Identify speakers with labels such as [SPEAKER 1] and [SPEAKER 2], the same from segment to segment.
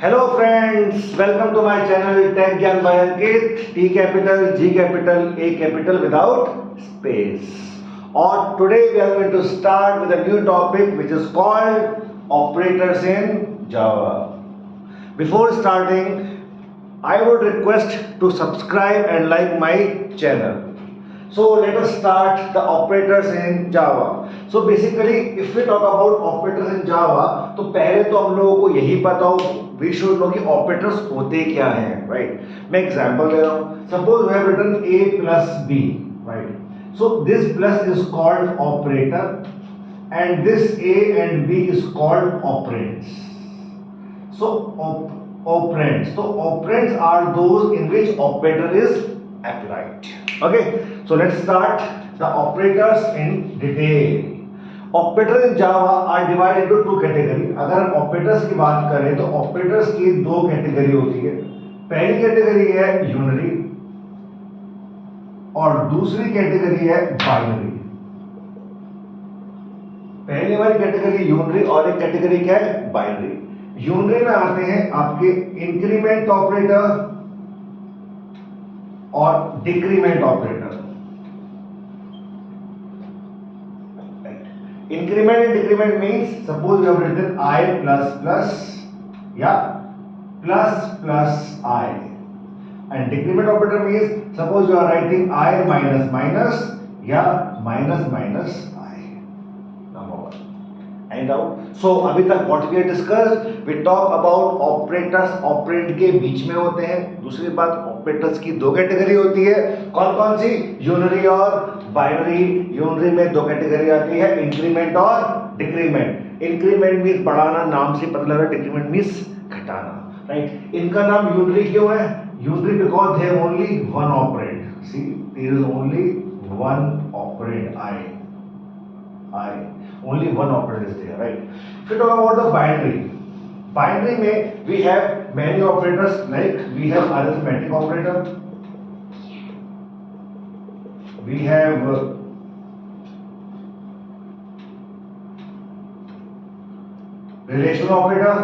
[SPEAKER 1] Hello friends, welcome to my channel Tech Gyan by Ankit. T capital, G capital, A capital without space. Or today we are going to start with a new topic which is called operators in Java. Before starting, I would request to subscribe and like my channel. So let us start the operators in Java. So basically, if we talk about operators in Java, तो पहले तो हम लोगों को यही पता हो, we should know कि operators होते क्या हैं, right? मैं example दे रहा हूँ. Suppose we have written a plus b, right? So this plus is called operator, and this a and b is called operands. So operands. So operands are those in which operator is applied. Okay. So let's start the operators in detail. Operators in Java are divided into two categories. अगर हम operators की बात करें तो operators की दो category होती है. पहली कैटेगरी है यूनरी और दूसरी कैटेगरी है बाइनरी. पहली वाली कैटेगरी यूनरी और एक कैटेगरी क्या है? बाइनरी. यूनरी में आते हैं आपके इंक्रीमेंट ऑपरेटर और decrement operator. Increment and decrement means suppose you have written I plus plus या plus plus I, and decrement operator means suppose you are writing I minus minus या minus minus I. Find out. So अभी तक what we have discussed, we talk about operators. Operand के बीच में होते हैं. दूसरी बात, ऑपरेटर्स की दो कैटेगरी होती है. कौन कौन सी? यूनरी और बाइनरी. यूनरी में दो कैटेगरी आती है, इंक्रीमेंट और डिक्रीमेंट. इंक्रीमेंट मींस बढ़ाना, नाम से पता लग रहा है. डिक्रीमेंट मींस घटाना, राइट? इनका नाम यूनरी क्यों है? Unary because they have only one operand. See, there is only one operand. I. Only one operator is there, right? If you talk about the binary में we have many operators, like we have arithmetic operator, we have relational operator,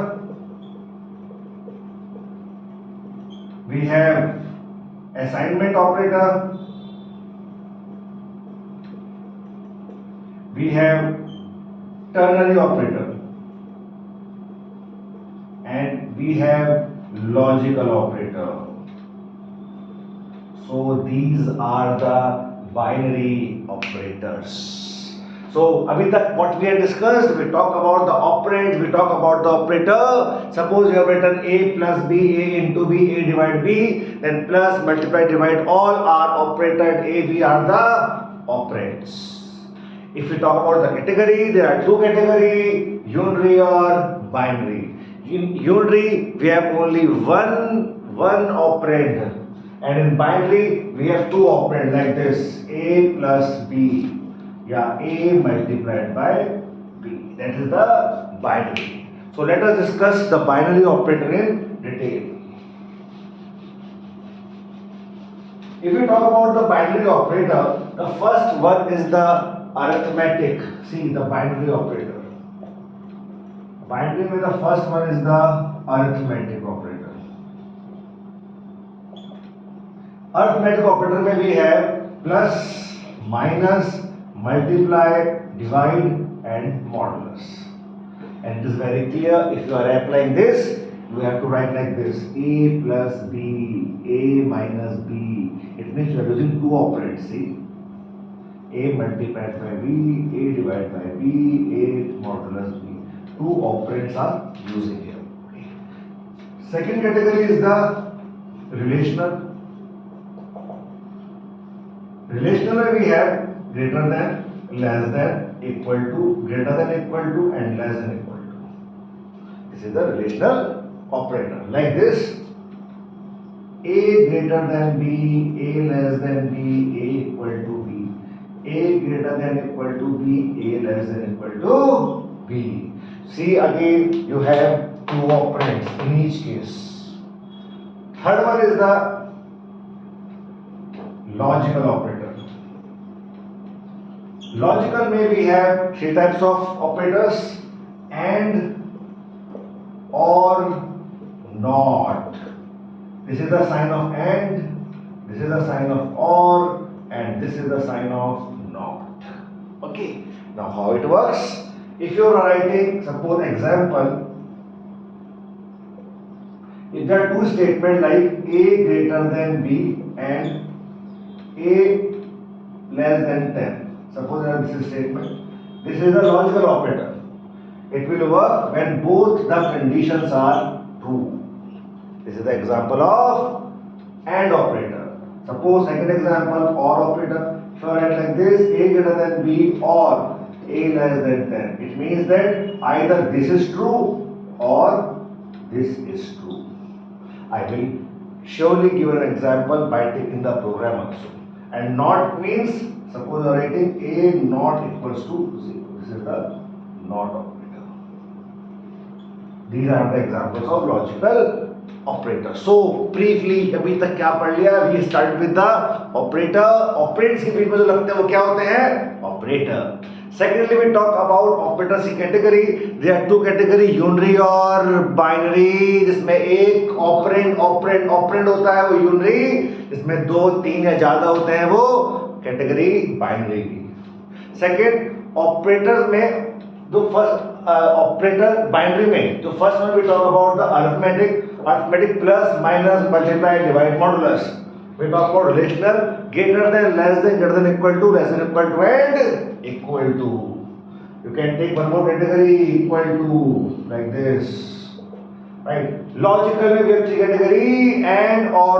[SPEAKER 1] we have assignment operator, we have ternary operator, and we have logical operator. So these are the binary operators. So abhi tak what we have discussed, we talk about the operand, we talk about the operator. Suppose you have written a plus b, a into b, a divide b, then plus, multiply, divide, all are operator. A, b are the operands. If we talk about the category, there are two categories, unary or binary. In unary, we have only one operand, and in binary, we have two operands like this: a plus b, yeah, a multiplied by b. That is the binary. So let us discuss the binary operator in detail. If we talk about the binary operator, the first one is the arithmetic. See, the binary operator. Binary में the first one is the arithmetic operator. Arithmetic operator में we have plus, minus, multiply, divide and modulus. And it is very clear, if you are applying this, you have to write like this: a plus b, a minus b. It means you are using two operands. See, a multiplied by b, a divided by b, a modulus b. Two operands are using here. Second category is the relational. Relational we have greater than, less than, equal to, greater than equal to, and less than equal to. This is the relational operator. Like this: a greater than b, a less than b, a equal to b. A greater than equal to b, a less than equal to b. See, again you have two operands in each case. Third one is the logical operator. Logical may we have three types of operators: and, or, not. This is the sign of and, this is the sign of or, and this is the sign of not. Okay. Now how it works? If you are writing, suppose example, if there are two statements like A greater than B and A less than 10. Suppose this is statement. This is a logical operator. It will work when both the conditions are true. This is the example of AND operator. Suppose second example, OR operator. If you write like this, A greater than B or A less than 10. It means that either this is true or this is true. I will surely give an example by taking the program also. And not means, suppose you are writing A not equals to 0. This is the not operator. These are the examples of logical operator. So briefly अभी तक क्या पढ़ लिया? We start with the operator. Operators के बीच में जो लगते हैं वो क्या होते हैं? Operator. Secondly, we talk about operators की category. There are two category, unary और binary. जिसमें एक operand होता है वो unary. जिसमें 2, 3 या ज्यादा होते हैं वो category binary की. Second, operators में जो फर्स्ट ऑपरेटर बाइनरी में जो first one we talk about the arithmetic plus minus multiply divide modulus. We talk about relational greater than less than greater than equal to less than equal to and equal to. You can take one more category equal to like this, right. Logical में भी अच्छी category and और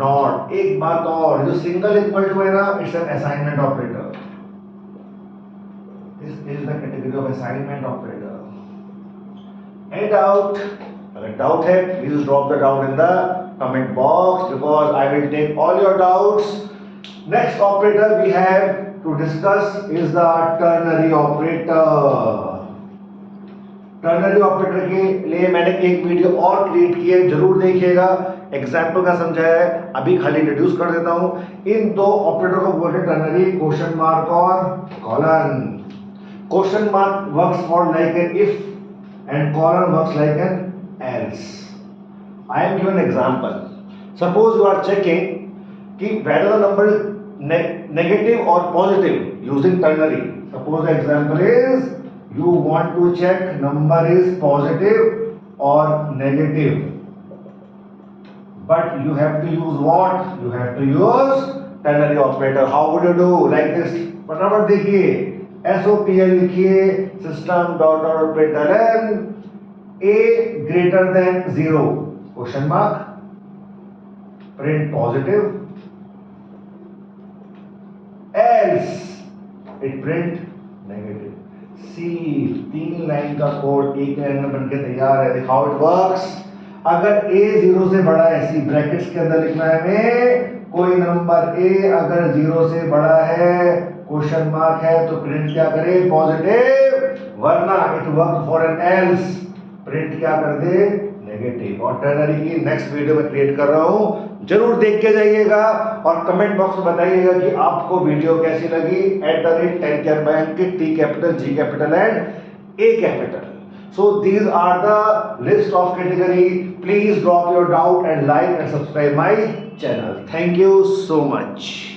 [SPEAKER 1] not. एक बात और, जो single equal to है ना, it's an assignment operator. This is the category of assignment operator. Any doubt? अगर doubt है, please drop the doubt in the comment box because I will take all your doubts. Next operator we have to discuss is the ternary operator. Ternary operator के लिए मैंने एक video और create की है, जरूर देखिएगा. एग्जाम्पल का समझाया है, अभी खाली इंट्रोड्यूस कर देता हूँ. इन दो ऑपरेटर को बोलते हैं टर्नरी, क्वेश्चन मार्क और colon. Question mark works more like an if and colon works like an else. I am giving an example. Suppose you are checking कि whether the number is negative or positive using ternary. Suppose the example is you want to check number is positive or negative. But you have to use what? You have to use ternary operator. How would you do? Like this. फटाफट देखिए. SOPL लिखिए, system dot dot println A greater than 0 question mark, print positive, else it print negative. See 3 line का code एक line में बनके तैयार है. How it works. अगर A 0 से बड़ा है, सी ब्रैकेट्स के अंदर लिखना है हमें, कोई नंबर A अगर 0 से बड़ा है, क्वेश्चन मार्क है, तो प्रिंट क्या करे? पॉजिटिव. वरना it work for an else, print क्या कर दे? नेगेटिव. और टर्नरी की नेक्स्ट वीडियो में क्रिएट कर रहा हूं, जरूर देख के जाइएगा और कमेंट बॉक्स में बताइएगा कि आपको वीडियो कैसी लगी. @10 ज्ञान by Ankit, T capital, G capital and A capital. So these are the list of category. Please drop your doubt and like and subscribe my channel. Thank you so much.